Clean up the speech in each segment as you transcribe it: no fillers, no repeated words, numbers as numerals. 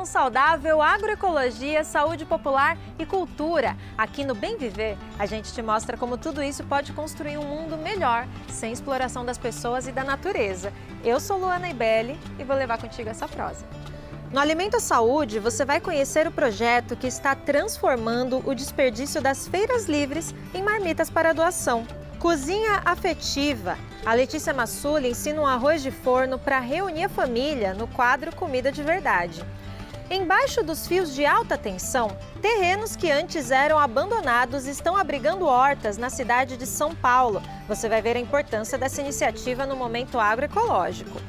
saudável, agroecologia, saúde popular e cultura. Aqui no Bem Viver, a gente te mostra como tudo isso pode construir um mundo melhor, sem exploração das pessoas e da natureza. Eu sou Luana Ibelli e vou levar contigo essa prosa. No Alimento à Saúde, você vai conhecer o projeto que está transformando o desperdício das feiras livres em marmitas para doação. Cozinha afetiva. A Letícia Massula ensina um arroz de forno para reunir a família no quadro Comida de Verdade. Embaixo dos fios de alta tensão, terrenos que antes eram abandonados estão abrigando hortas na cidade de São Paulo. Você vai ver a importância dessa iniciativa no momento agroecológico.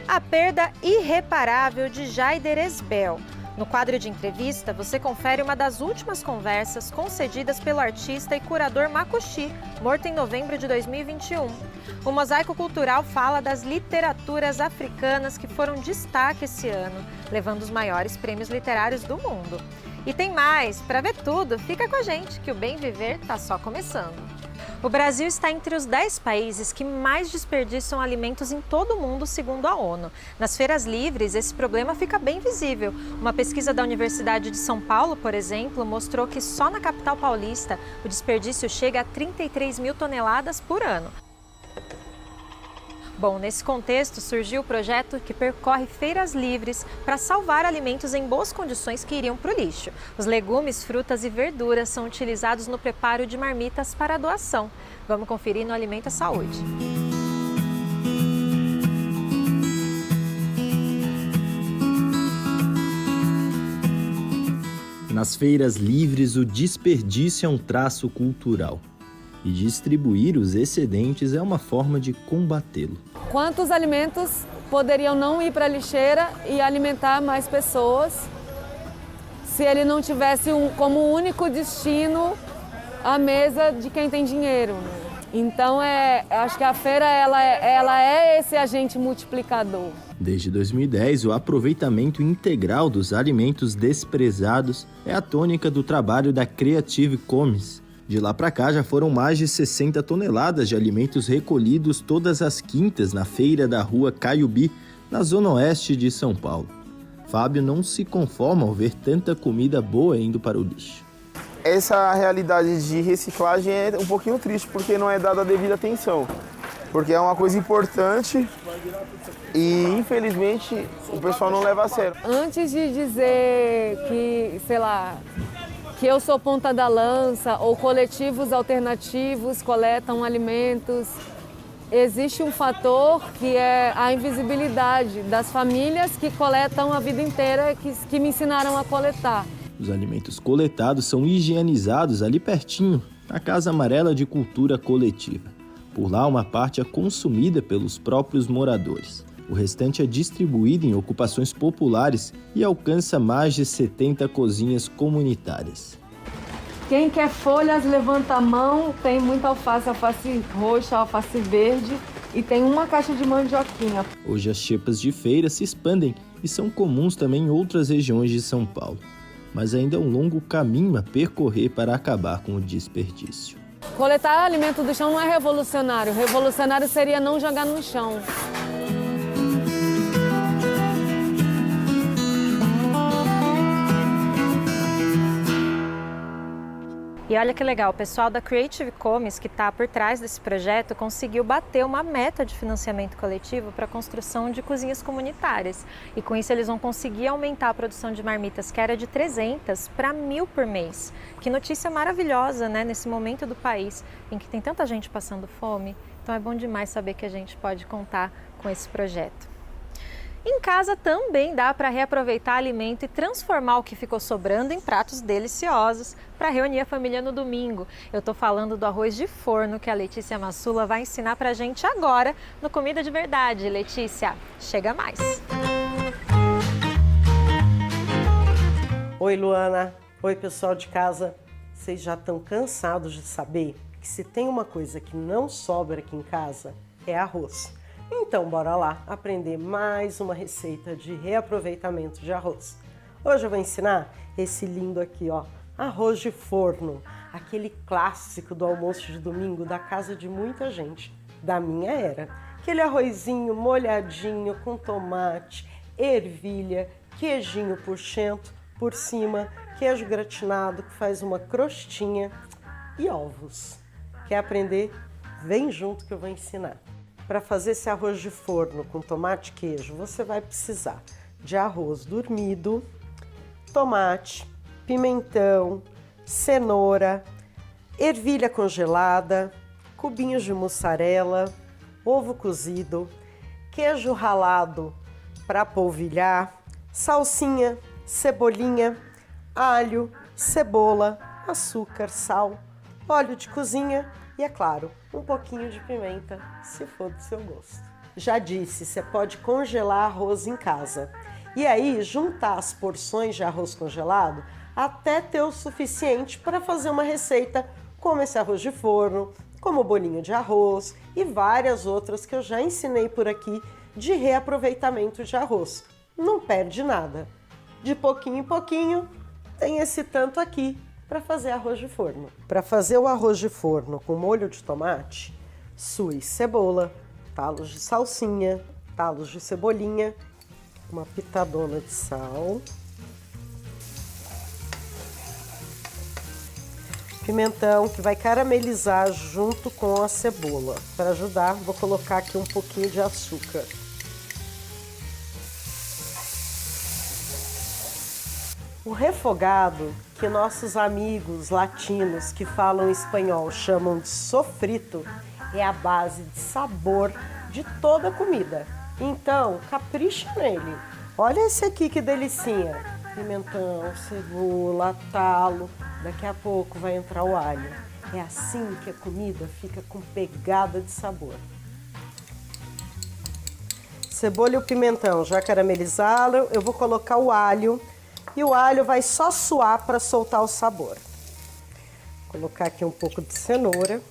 A perda irreparável de Jaider Esbel. No quadro de entrevista, você confere uma das últimas conversas concedidas pelo artista e curador Makushi, morto em novembro de 2021. O Mosaico Cultural fala das literaturas africanas que foram destaque esse ano, levando os maiores prêmios literários do mundo. E tem mais! Para ver tudo, fica com a gente, que o Bem Viver está só começando. O Brasil está entre os 10 países que mais desperdiçam alimentos em todo o mundo, segundo a ONU. Nas feiras livres, esse problema fica bem visível. Uma pesquisa da Universidade de São Paulo, por exemplo, mostrou que só na capital paulista o desperdício chega a 33 mil toneladas por ano. Bom, nesse contexto surgiu o projeto que percorre feiras livres para salvar alimentos em boas condições que iriam para o lixo. Os legumes, frutas e verduras são utilizados no preparo de marmitas para doação. Vamos conferir no Alimento à Saúde. Nas feiras livres, o desperdício é um traço cultural. E distribuir os excedentes é uma forma de combatê-lo. Quantos alimentos poderiam não ir para a lixeira e alimentar mais pessoas se ele não tivesse como único destino a mesa de quem tem dinheiro? Então, acho que a feira ela é esse agente multiplicador. Desde 2010, o aproveitamento integral dos alimentos desprezados é a tônica do trabalho da Creative Commons. De lá para cá, já foram mais de 60 toneladas de alimentos recolhidos todas as quintas na feira da rua Caiubi, na zona oeste de São Paulo. Fábio não se conforma ao ver tanta comida boa indo para o lixo. Essa realidade de reciclagem é um pouquinho triste, porque não é dada a devida atenção. Porque é uma coisa importante e, infelizmente, o pessoal não leva a sério. Antes de dizer que, sei lá, que eu sou ponta da lança ou coletivos alternativos coletam alimentos, existe um fator que é a invisibilidade das famílias que coletam a vida inteira, que me ensinaram a coletar. Os alimentos coletados são higienizados ali pertinho, na Casa Amarela de Cultura Coletiva. Por lá, uma parte é consumida pelos próprios moradores. O restante é distribuído em ocupações populares e alcança mais de 70 cozinhas comunitárias. Quem quer folhas, levanta a mão. Tem muita alface, alface roxa, alface verde e tem uma caixa de mandioquinha. Hoje as xepas de feira se expandem e são comuns também em outras regiões de São Paulo. Mas ainda é um longo caminho a percorrer para acabar com o desperdício. Coletar alimento do chão não é revolucionário. Revolucionário seria não jogar no chão. E olha que legal, o pessoal da Creative Commons, que está por trás desse projeto, conseguiu bater uma meta de financiamento coletivo para a construção de cozinhas comunitárias. E com isso eles vão conseguir aumentar a produção de marmitas, que era de 300 para 1.000 por mês. Que notícia maravilhosa, né? Nesse momento do país em que tem tanta gente passando fome. Então é bom demais saber que a gente pode contar com esse projeto. Em casa também dá para reaproveitar alimento e transformar o que ficou sobrando em pratos deliciosos para reunir a família no domingo. Eu estou falando do arroz de forno que a Letícia Massula vai ensinar para a gente agora no Comida de Verdade. Letícia, chega mais! Oi, Luana. Oi, pessoal de casa. Vocês já estão cansados de saber que se tem uma coisa que não sobra aqui em casa, é arroz. Então, bora lá aprender mais uma receita de reaproveitamento de arroz. Hoje eu vou ensinar esse lindo aqui, ó, arroz de forno, aquele clássico do almoço de domingo da casa de muita gente, da minha era. Aquele arrozinho molhadinho com tomate, ervilha, queijinho puxento por cima, queijo gratinado que faz uma crostinha e ovos. Quer aprender? Vem junto que eu vou ensinar. Para fazer esse arroz de forno com tomate e queijo, você vai precisar de arroz dormido, tomate, pimentão, cenoura, ervilha congelada, cubinhos de mussarela, ovo cozido, queijo ralado para polvilhar, salsinha, cebolinha, alho, cebola, açúcar, sal, óleo de cozinha e, é claro, um pouquinho de pimenta, se for do seu gosto. Já disse, você pode congelar arroz em casa. E aí, juntar as porções de arroz congelado até ter o suficiente para fazer uma receita como esse arroz de forno, como o bolinho de arroz e várias outras que eu já ensinei por aqui de reaproveitamento de arroz. Não perde nada. De pouquinho em pouquinho, tem esse tanto aqui para fazer arroz de forno. Para fazer o arroz de forno com molho de tomate, sui cebola, talos de salsinha, talos de cebolinha, uma pitadona de sal, pimentão que vai caramelizar junto com a cebola. Para ajudar, vou colocar aqui um pouquinho de açúcar. O refogado, que nossos amigos latinos que falam espanhol chamam de sofrito, é a base de sabor de toda a comida. Então, capricha nele. Olha esse aqui que delicinha. Pimentão, cebola, talo. Daqui a pouco vai entrar o alho. É assim que a comida fica com pegada de sabor. Cebola e o pimentão já caramelizaram. Eu vou colocar o alho. E o alho vai só suar para soltar o sabor. Vou colocar aqui um pouco de cenoura.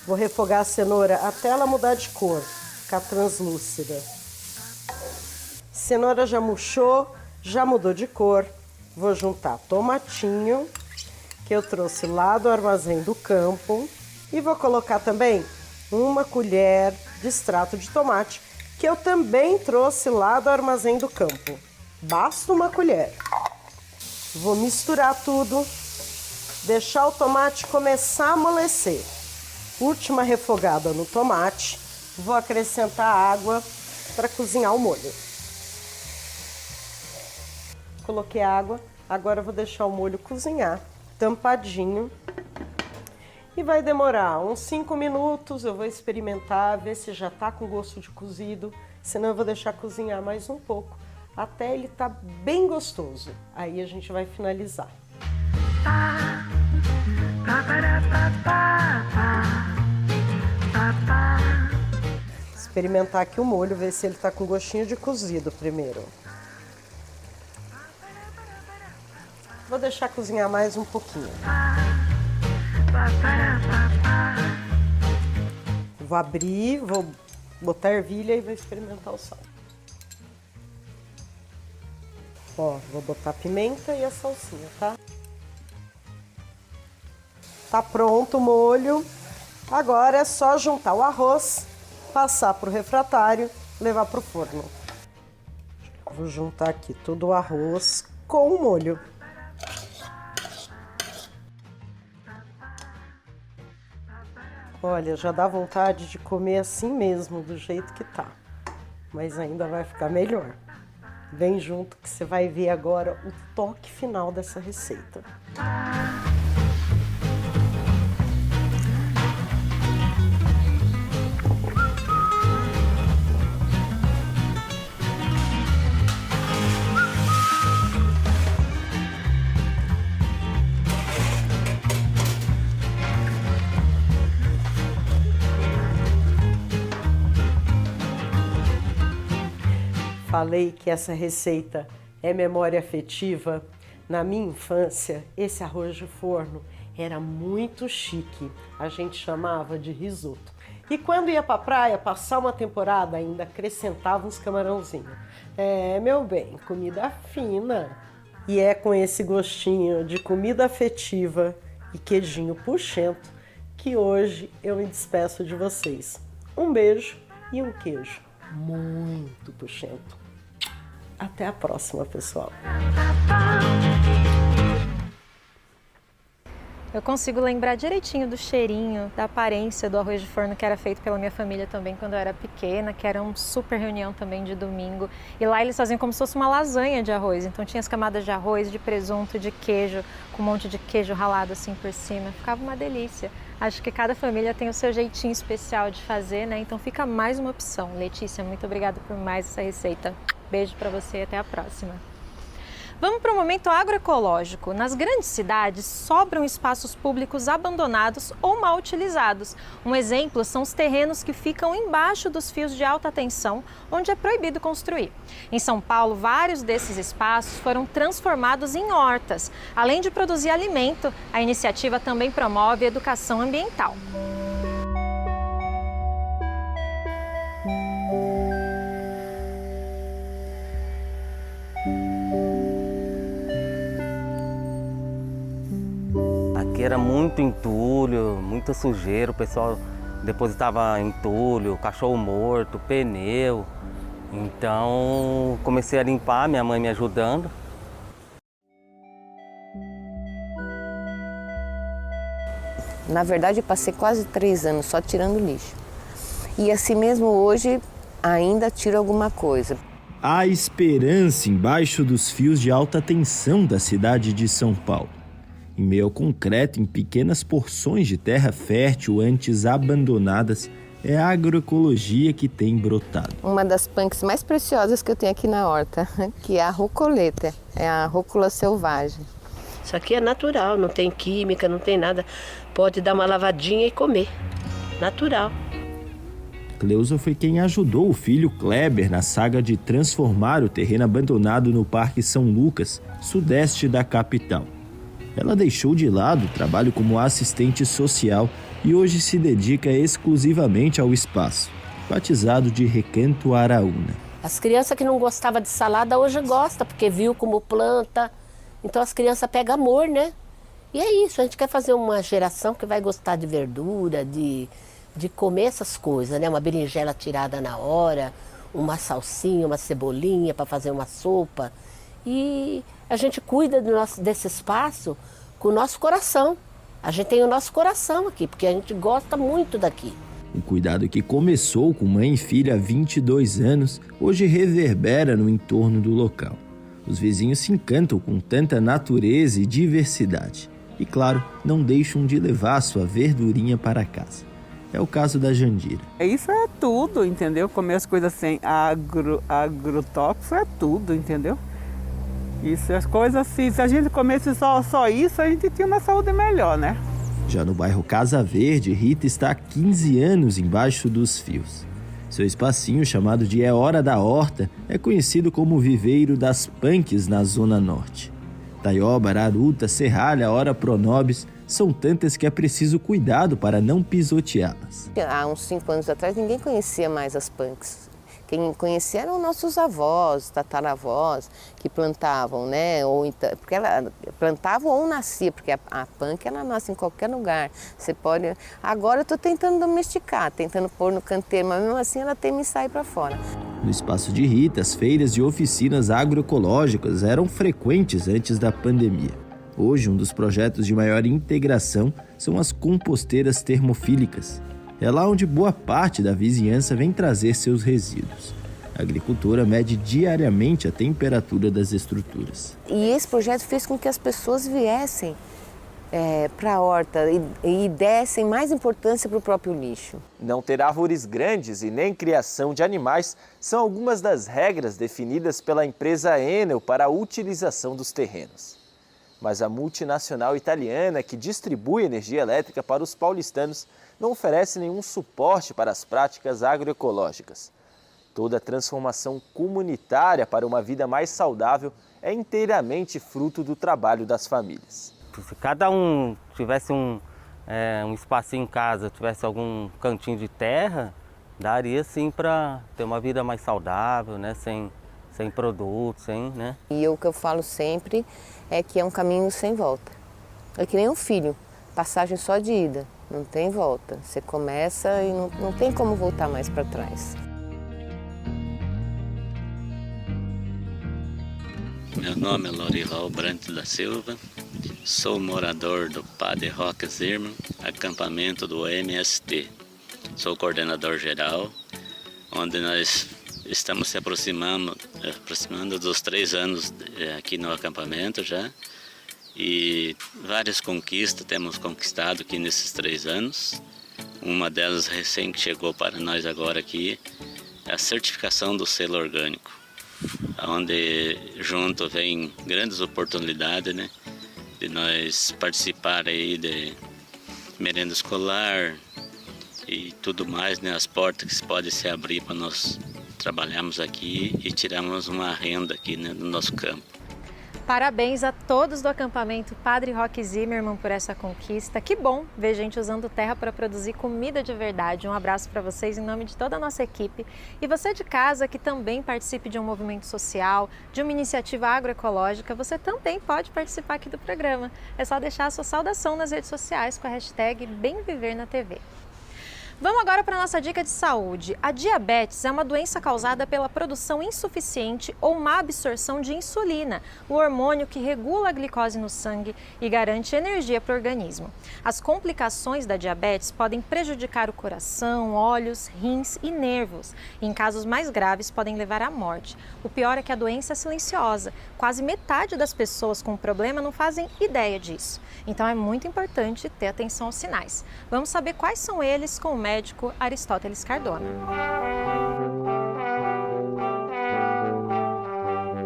Vou refogar a cenoura até ela mudar de cor, ficar translúcida. Cenoura já murchou, já mudou de cor. Vou juntar tomatinho, que eu trouxe lá do armazém do campo. E vou colocar também uma colher de extrato de tomate, que eu também trouxe lá do armazém do campo. Basta uma colher. Vou misturar tudo, deixar o tomate começar a amolecer. Última refogada no tomate, vou acrescentar água para cozinhar o molho. Coloquei água, agora vou deixar o molho cozinhar, tampadinho. E vai demorar uns 5 minutos, eu vou experimentar, ver se já está com gosto de cozido, senão eu vou deixar cozinhar mais um pouco, até ele tá bem gostoso. Aí a gente vai finalizar. Experimentar aqui o molho, ver se ele tá com gostinho de cozido primeiro. Vou deixar cozinhar mais um pouquinho. Vou abrir, vou botar a ervilha e vou experimentar o sal. Ó, vou botar a pimenta e a salsinha, tá? Tá pronto o molho. Agora é só juntar o arroz, passar pro refratário, levar pro forno. Vou juntar aqui todo o arroz com o molho. Olha, já dá vontade de comer assim mesmo, do jeito que tá. Mas ainda vai ficar melhor. Vem junto que você vai ver agora o toque final dessa receita. Falei que essa receita é memória afetiva. Na minha infância, esse arroz de forno era muito chique. A gente chamava de risoto. E quando ia pra praia, passar uma temporada, ainda acrescentava uns camarãozinhos. É, meu bem, comida fina. E é com esse gostinho de comida afetiva e queijinho puxento que hoje eu me despeço de vocês. Um beijo e um queijo muito puxento. Até a próxima, pessoal. Eu consigo lembrar direitinho do cheirinho, da aparência do arroz de forno que era feito pela minha família também quando eu era pequena, que era uma super reunião também de domingo. E lá eles faziam como se fosse uma lasanha de arroz. Então tinha as camadas de arroz, de presunto, de queijo, com um monte de queijo ralado assim por cima. Ficava uma delícia. Acho que cada família tem o seu jeitinho especial de fazer, né? Então fica mais uma opção. Letícia, muito obrigada por mais essa receita. Beijo para você e até a próxima. Vamos para o momento agroecológico. Nas grandes cidades, sobram espaços públicos abandonados ou mal utilizados. Um exemplo são os terrenos que ficam embaixo dos fios de alta tensão, onde é proibido construir. Em São Paulo, vários desses espaços foram transformados em hortas. Além de produzir alimento, a iniciativa também promove educação ambiental. Aqui era muito entulho, muita sujeira, o pessoal depositava entulho, cachorro morto, pneu. Então comecei a limpar, minha mãe me ajudando. Na verdade, eu passei quase 3 anos só tirando lixo. E assim mesmo hoje ainda tiro alguma coisa. Há esperança embaixo dos fios de alta tensão da cidade de São Paulo. Em meio ao concreto, em pequenas porções de terra fértil antes abandonadas, é a agroecologia que tem brotado. Uma das punks mais preciosas que eu tenho aqui na horta, que é a rucoleta, é a rúcula selvagem. Isso aqui é natural, não tem química, não tem nada. Pode dar uma lavadinha e comer. Natural. Cleusa foi quem ajudou o filho Kleber na saga de transformar o terreno abandonado no Parque São Lucas, sudeste da capital. Ela deixou de lado o trabalho como assistente social e hoje se dedica exclusivamente ao espaço, batizado de Recanto Araúna. As crianças que não gostavam de salada hoje gostam, porque viu como planta. Então as crianças pegam amor, né? E é isso, a gente quer fazer uma geração que vai gostar de verdura, de comer essas coisas, né? Uma berinjela tirada na hora, uma salsinha, uma cebolinha para fazer uma sopa. E a gente cuida desse espaço com o nosso coração. A gente tem o nosso coração aqui, porque a gente gosta muito daqui. O cuidado que começou com mãe e filha há 22 anos, hoje reverbera no entorno do local. Os vizinhos se encantam com tanta natureza e diversidade. E, claro, não deixam de levar sua verdurinha para casa. É o caso da Jandira. Isso é tudo, entendeu? Comer as coisas sem agrotóxico é tudo, entendeu? Isso, as coisas assim, se a gente comesse só isso, a gente tinha uma saúde melhor, né? Já no bairro Casa Verde, Rita está há 15 anos embaixo dos fios. Seu espacinho, chamado de É Hora da Horta, é conhecido como Viveiro das Punks na Zona Norte. Taioba, Araruta, Serralha, Ora Pronobis, são tantas que é preciso cuidado para não pisoteá-las. Há uns 5 anos atrás ninguém conhecia mais as punks. Quem conhecia eram nossos avós, tataravós, que plantavam, né? Porque ela plantava ou nascia, porque a punk ela nasce em qualquer lugar. Você pode. Agora eu estou tentando domesticar, tentando pôr no canteiro, mas mesmo assim ela teme sair para fora. No espaço de Rita, as feiras e oficinas agroecológicas eram frequentes antes da pandemia. Hoje, um dos projetos de maior integração são as composteiras termofílicas. É lá onde boa parte da vizinhança vem trazer seus resíduos. A agricultora mede diariamente a temperatura das estruturas. E esse projeto fez com que as pessoas viessem para a horta e dessem mais importância para o próprio lixo. Não ter árvores grandes e nem criação de animais são algumas das regras definidas pela empresa Enel para a utilização dos terrenos. Mas a multinacional italiana que distribui energia elétrica para os paulistanos não oferece nenhum suporte para as práticas agroecológicas. Toda a transformação comunitária para uma vida mais saudável é inteiramente fruto do trabalho das famílias. Se cada um tivesse um espacinho em casa, tivesse algum cantinho de terra, daria sim para ter uma vida mais saudável, né? Sem produtos, né? E o que eu falo sempre é que é um caminho sem volta. É que nem um filho, passagem só de ida, não tem volta. Você começa e não tem como voltar mais para trás. Meu nome é Lorival Brandt da Silva, sou morador do Padre Roque Zimmermann, acampamento do MST. Sou coordenador geral, onde nós estamos se aproximando dos 3 anos aqui no acampamento já. E várias conquistas temos conquistado aqui nesses 3 anos. Uma delas recém que chegou para nós agora aqui é a certificação do selo orgânico, onde junto vem grandes oportunidades, né, de nós participar aí de merenda escolar e tudo mais, né, as portas que podem se abrir para nós trabalharmos aqui e tirarmos uma renda aqui, né, no nosso campo. Parabéns a todos do acampamento Padre Roque Zimmermann por essa conquista. Que bom ver gente usando terra para produzir comida de verdade. Um abraço para vocês em nome de toda a nossa equipe. E você de casa que também participe de um movimento social, de uma iniciativa agroecológica, você também pode participar aqui do programa. É só deixar a sua saudação nas redes sociais com a hashtag BemViverNaTV. Vamos agora para a nossa dica de saúde. A diabetes é uma doença causada pela produção insuficiente ou má absorção de insulina, o hormônio que regula a glicose no sangue e garante energia para o organismo. As complicações da diabetes podem prejudicar o coração, olhos, rins e nervos. E, em casos mais graves, podem levar à morte. O pior é que a doença é silenciosa. Quase metade das pessoas com o problema não fazem ideia disso. Então é muito importante ter atenção aos sinais. Vamos saber quais são eles com o médico Aristóteles Cardona.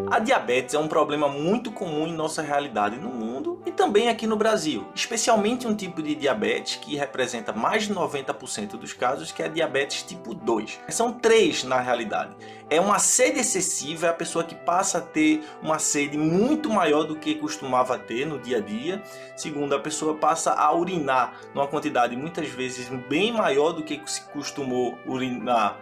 A diabetes é um problema muito comum em nossa realidade no mundo e também aqui no Brasil, especialmente um tipo de diabetes que representa mais de 90% dos casos, que é a diabetes tipo 2. São 3 na realidade. É uma sede excessiva, é a pessoa que passa a ter uma sede muito maior do que costumava ter no dia a dia. Segundo, a pessoa passa a urinar numa quantidade muitas vezes bem maior do que se costumou urinar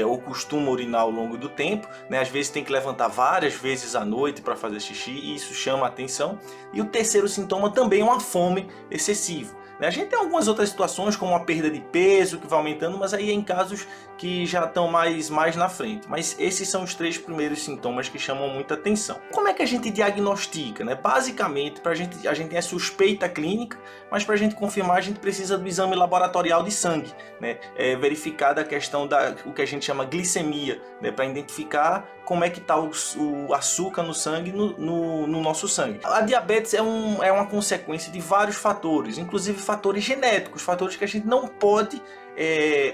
ou costuma urinar ao longo do tempo, né? Às vezes tem que levantar várias vezes à noite para fazer xixi e isso chama a atenção. E o terceiro sintoma também é uma fome excessiva. A gente tem algumas outras situações, como a perda de peso, que vai aumentando, mas aí é em casos que já estão mais na frente. Mas esses são os 3 primeiros sintomas que chamam muita atenção. Como é que a gente diagnostica? Basicamente, a gente tem a suspeita clínica, mas para a gente confirmar, a gente precisa do exame laboratorial de sangue, né? Verificada a questão o que a gente chama glicemia, né? Para identificar como é que está o açúcar no sangue, no nosso sangue. A diabetes é uma consequência de vários fatores, inclusive fatores genéticos, fatores que a gente não pode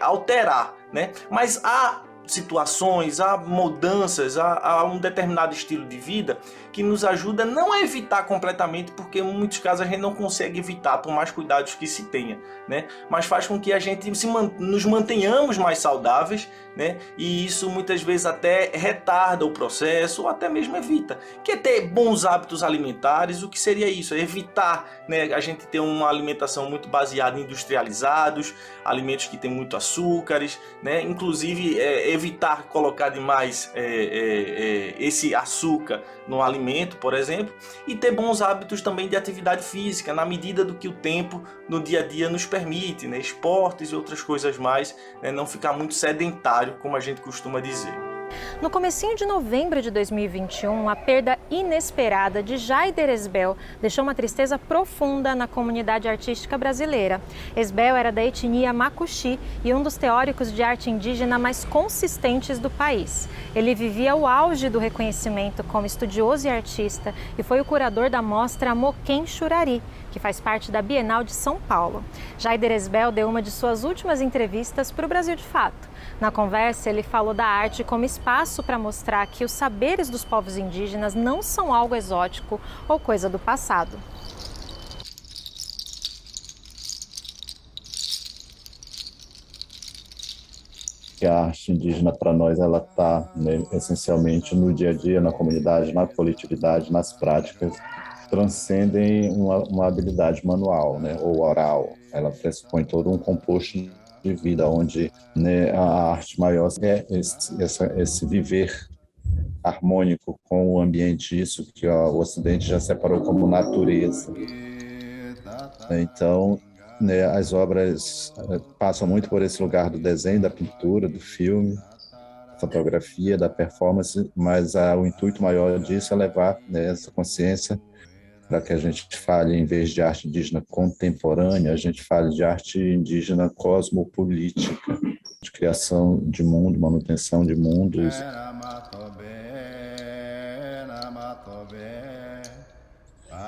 alterar, né? Mas há situações, há mudanças, há um determinado estilo de vida que nos ajuda não a evitar completamente, porque em muitos casos a gente não consegue evitar, por mais cuidados que se tenha, né? Mas faz com que a gente nos mantenhamos mais saudáveis, né? E isso muitas vezes até retarda o processo ou até mesmo evita. Que é ter bons hábitos alimentares. O que seria isso? É evitar, né, a gente ter uma alimentação muito baseada em industrializados, alimentos que têm muito açúcares, né? Inclusive evitar colocar demais esse açúcar no alimento, por exemplo, e ter bons hábitos também de atividade física, na medida do que o tempo no dia a dia nos permite, né? Esportes e outras coisas mais, né? Não ficar muito sedentário, como a gente costuma dizer. No comecinho de novembro de 2021, a perda inesperada de Jaider Esbel deixou uma tristeza profunda na comunidade artística brasileira. Esbel era da etnia Macuxi e um dos teóricos de arte indígena mais consistentes do país. Ele vivia o auge do reconhecimento como estudioso e artista e foi o curador da mostra Moquém Xurari, que faz parte da Bienal de São Paulo. Jaider Esbel deu uma de suas últimas entrevistas para o Brasil de Fato. Na conversa, ele falou da arte como espaço para mostrar que os saberes dos povos indígenas não são algo exótico ou coisa do passado. A arte indígena para nós ela está, né, essencialmente no dia a dia, na comunidade, na coletividade, nas práticas, transcendem uma habilidade manual, né, ou oral. Ela pressupõe todo um composto de vida, onde, né, a arte maior é esse viver harmônico com o ambiente, isso que o Ocidente já separou como natureza. Então, né, as obras passam muito por esse lugar do desenho, da pintura, do filme, fotografia, da performance, mas o intuito maior disso é levar, né, essa consciência para que a gente fale, em vez de arte indígena contemporânea, a gente fale de arte indígena cosmopolítica, de criação de mundo, manutenção de mundos.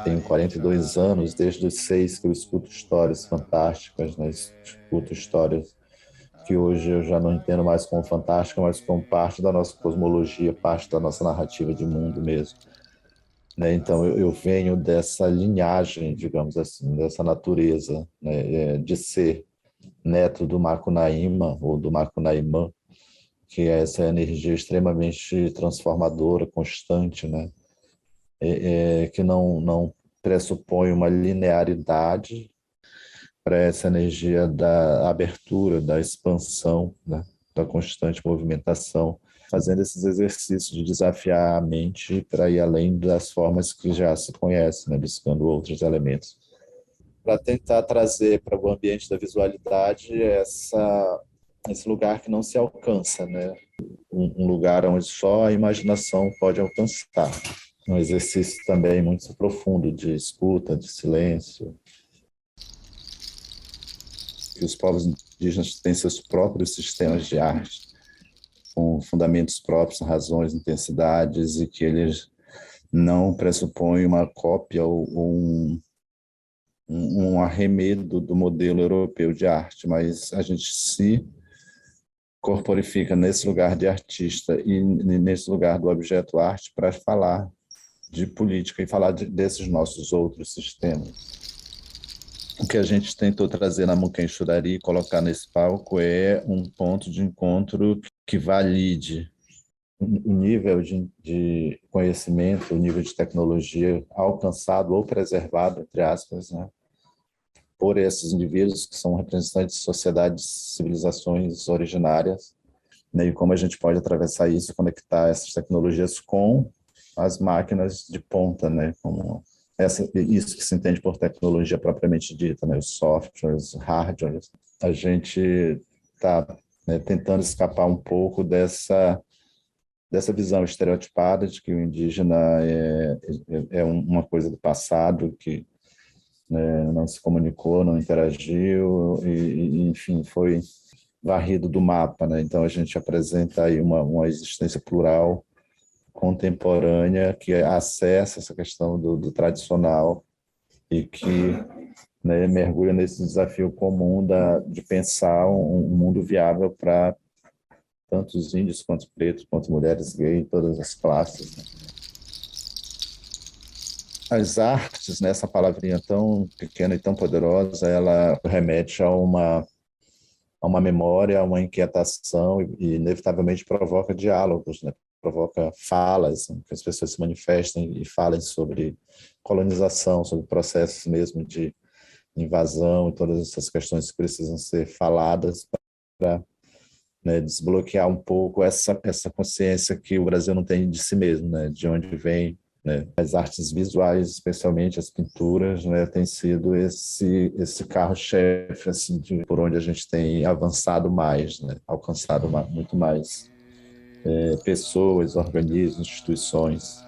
Tenho 42 anos, desde os 6 que eu escuto histórias fantásticas, né? Escuto histórias que hoje eu já não entendo mais como fantástica, mas como parte da nossa cosmologia, parte da nossa narrativa de mundo mesmo. Né? Então, eu venho dessa linhagem, digamos assim, dessa natureza, né? De ser neto do Macunaíma, ou do Macunaímã, que é essa energia extremamente transformadora, constante, né? Que não pressupõe uma linearidade para essa energia da abertura, da expansão, né? Da constante movimentação, fazendo esses exercícios de desafiar a esse para ir além das formas que já se conhecem, né? Buscando outros elementos. Para tentar trazer para o ambiente da visualidade esse lugar que não se alcança, né? Um lugar onde só a imaginação pode alcançar. Um exercício também muito profundo de escuta, de silêncio. Que os povos indígenas têm seus próprios sistemas de arte, com fundamentos próprios, razões, intensidades, e que eles não pressupõem uma cópia ou um arremedo do modelo europeu de arte, mas a gente se corporifica nesse lugar de artista e nesse lugar do objeto arte para falar de política e falar desses nossos outros sistemas. O que a gente tentou trazer na Muken Churari e colocar nesse palco é um ponto de encontro que valide o nível de conhecimento, o nível de tecnologia alcançado ou preservado, entre aspas, né, por esses indivíduos que são representantes de sociedades, civilizações originárias, né, e como a gente pode atravessar isso, conectar essas tecnologias com as máquinas de ponta, né, como isso que se entende por tecnologia propriamente dita, né, os softwares, os hardwares. A gente está, né, tentando escapar um pouco dessa visão estereotipada de que o indígena é uma coisa do passado, que, né, não se comunicou, não interagiu, e enfim, foi varrido do mapa, né? Então a gente apresenta aí uma existência plural, contemporânea, que acessa essa questão do tradicional e que, né, mergulha nesse desafio comum de pensar um mundo viável para tanto os índios, quanto pretos, quanto mulheres gays, todas as classes, né? As artes, né, essa palavrinha tão pequena e tão poderosa, ela remete a uma memória, a uma inquietação e inevitavelmente provoca diálogos, né? Provoca falas, que as pessoas se manifestem e falem sobre colonização, sobre processos mesmo de invasão e todas essas questões que precisam ser faladas para, né, desbloquear um pouco essa consciência que o Brasil não tem de si mesmo, né, de onde vem, né. As artes visuais, especialmente as pinturas, né, tem sido esse carro-chefe, assim, por onde a gente tem avançado mais, né, alcançado muito mais pessoas, organismos, instituições.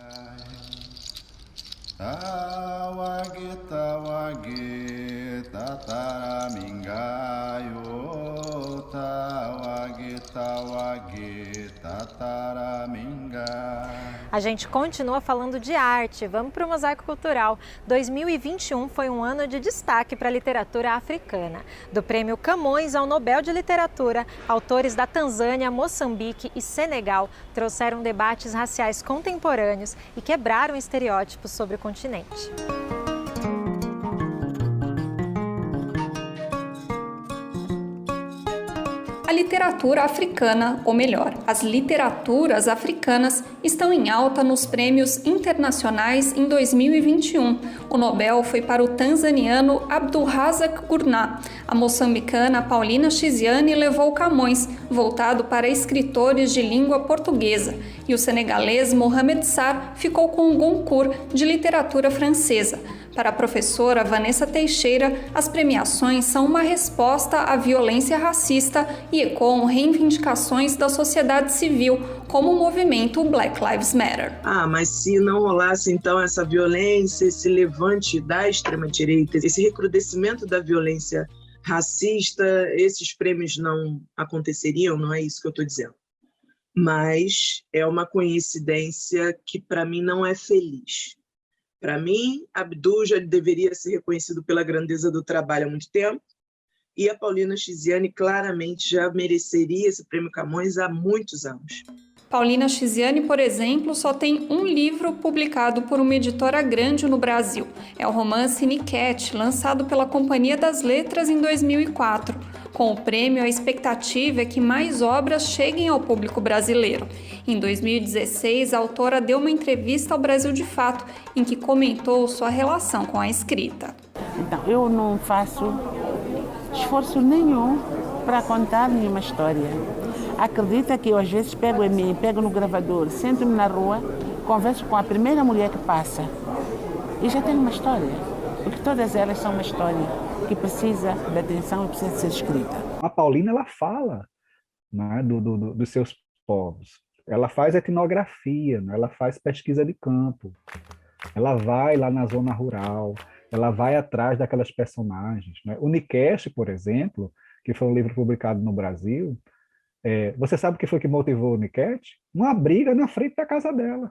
A gente continua falando de arte. Vamos para o Mosaico Cultural. 2021 foi um ano de destaque para a literatura africana. Do Prêmio Camões ao Nobel de Literatura, autores da Tanzânia, Moçambique e Senegal trouxeram debates raciais contemporâneos e quebraram estereótipos sobre o continente. A literatura africana, ou melhor, as literaturas africanas, estão em alta nos prêmios internacionais em 2021. O Nobel foi para o tanzaniano Abdulrazak Gurnah. A moçambicana Paulina Chiziane levou Camões, voltado para escritores de língua portuguesa. E o senegalês Mohamed Sarr ficou com o Goncourt, de literatura francesa. Para a professora Vanessa Teixeira, as premiações são uma resposta à violência racista e ecoam reivindicações da sociedade civil, como o movimento Black Lives Matter. Mas se não rolasse então essa violência, esse levante da extrema-direita, esse recrudescimento da violência racista, esses prêmios não aconteceriam, não é isso que eu estou dizendo. Mas é uma coincidência que para mim não é feliz. Para mim, Abdul já deveria ser reconhecido pela grandeza do trabalho há muito tempo, e a Paulina Chiziane claramente já mereceria esse prêmio Camões há muitos anos. Paulina Chiziane, por exemplo, só tem um livro publicado por uma editora grande no Brasil. É o romance Niquete, lançado pela Companhia das Letras em 2004. Com o prêmio, a expectativa é que mais obras cheguem ao público brasileiro. Em 2016, a autora deu uma entrevista ao Brasil de Fato, em que comentou sua relação com a escrita. Então, eu não faço esforço nenhum para contar nenhuma história. Acredita que eu às vezes pego no gravador, sento-me na rua, converso com a primeira mulher que passa e já tenho uma história, porque todas elas são uma história que precisa de atenção e precisa ser escrita. A Paulina, ela fala, né, dos seus povos, ela faz etnografia, né, ela faz pesquisa de campo, ela vai lá na zona rural, ela vai atrás daquelas personagens, né? O Niquete, por exemplo, que foi um livro publicado no Brasil, você sabe o que foi que motivou o Niquete? Uma briga na frente da casa dela.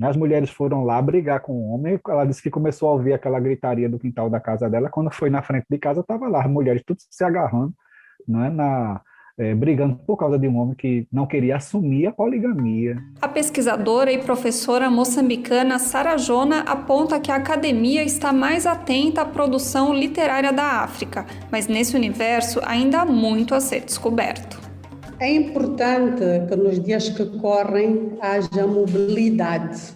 As mulheres foram lá brigar com o homem, ela disse que começou a ouvir aquela gritaria do quintal da casa dela, quando foi na frente de casa, estava lá as mulheres tudo se agarrando, não é, brigando por causa de um homem que não queria assumir a poligamia. A pesquisadora e professora moçambicana Sara Jona aponta que a academia está mais atenta à produção literária da África, mas nesse universo ainda há muito a ser descoberto. É importante que nos dias que correm haja mobilidade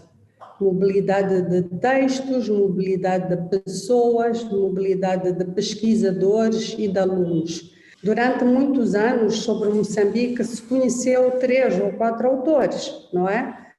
de textos, mobilidade de pessoas, mobilidade de pesquisadores e de alunos. Durante muitos anos, sobre Moçambique, se conheceu 3 ou 4 autores, não é?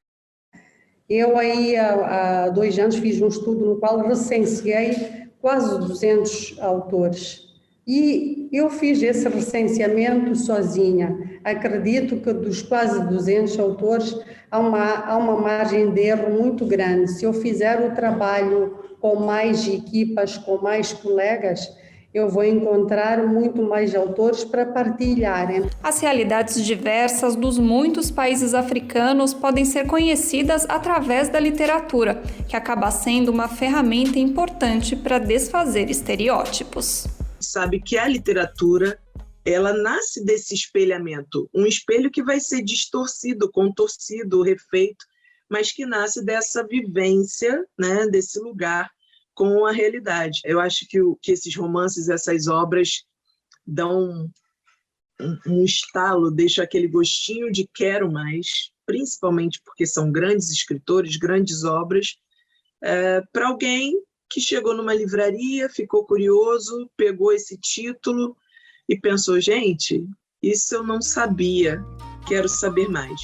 Eu aí, há 2 anos, fiz um estudo no qual recenseei quase 200 autores. E eu fiz esse recenseamento sozinha. Acredito que dos quase 200 autores há uma margem de erro muito grande. Se eu fizer o trabalho com mais equipas, com mais colegas, eu vou encontrar muito mais autores para partilharem. As realidades diversas dos muitos países africanos podem ser conhecidas através da literatura, que acaba sendo uma ferramenta importante para desfazer estereótipos. Sabe que a literatura, ela nasce desse espelhamento, um espelho que vai ser distorcido, contorcido, refeito, mas que nasce dessa vivência, né, desse lugar com a realidade. Eu acho que esses romances, essas obras dão um estalo, deixam aquele gostinho de quero mais, principalmente porque são grandes escritores, grandes obras, para alguém que chegou numa livraria, ficou curioso, pegou esse título e pensou, gente, isso eu não sabia, quero saber mais.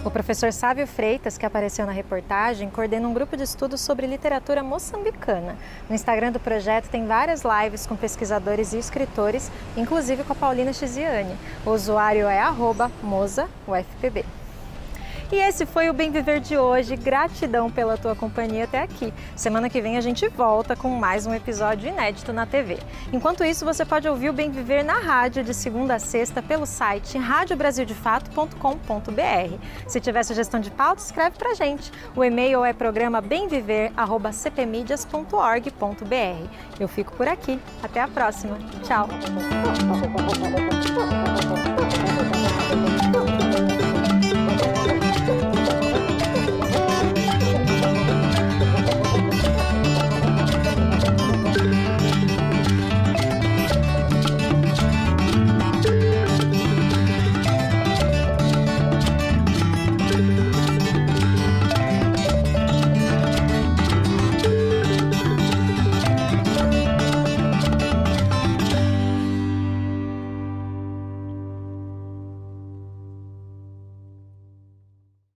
O professor Sávio Freitas, que apareceu na reportagem, coordena um grupo de estudos sobre literatura moçambicana. No Instagram do projeto tem várias lives com pesquisadores e escritores, inclusive com a Paulina Chiziane. O usuário é @mozaufpb. E esse foi o Bem Viver de hoje. Gratidão pela tua companhia até aqui. Semana que vem a gente volta com mais um episódio inédito na TV. Enquanto isso, você pode ouvir o Bem Viver na rádio de segunda a sexta pelo site radiobrasildefato.com.br. Se tiver sugestão de pauta, escreve pra gente. O e-mail é programabemviver@cpmedias.org.br. Eu fico por aqui. Até a próxima. Tchau.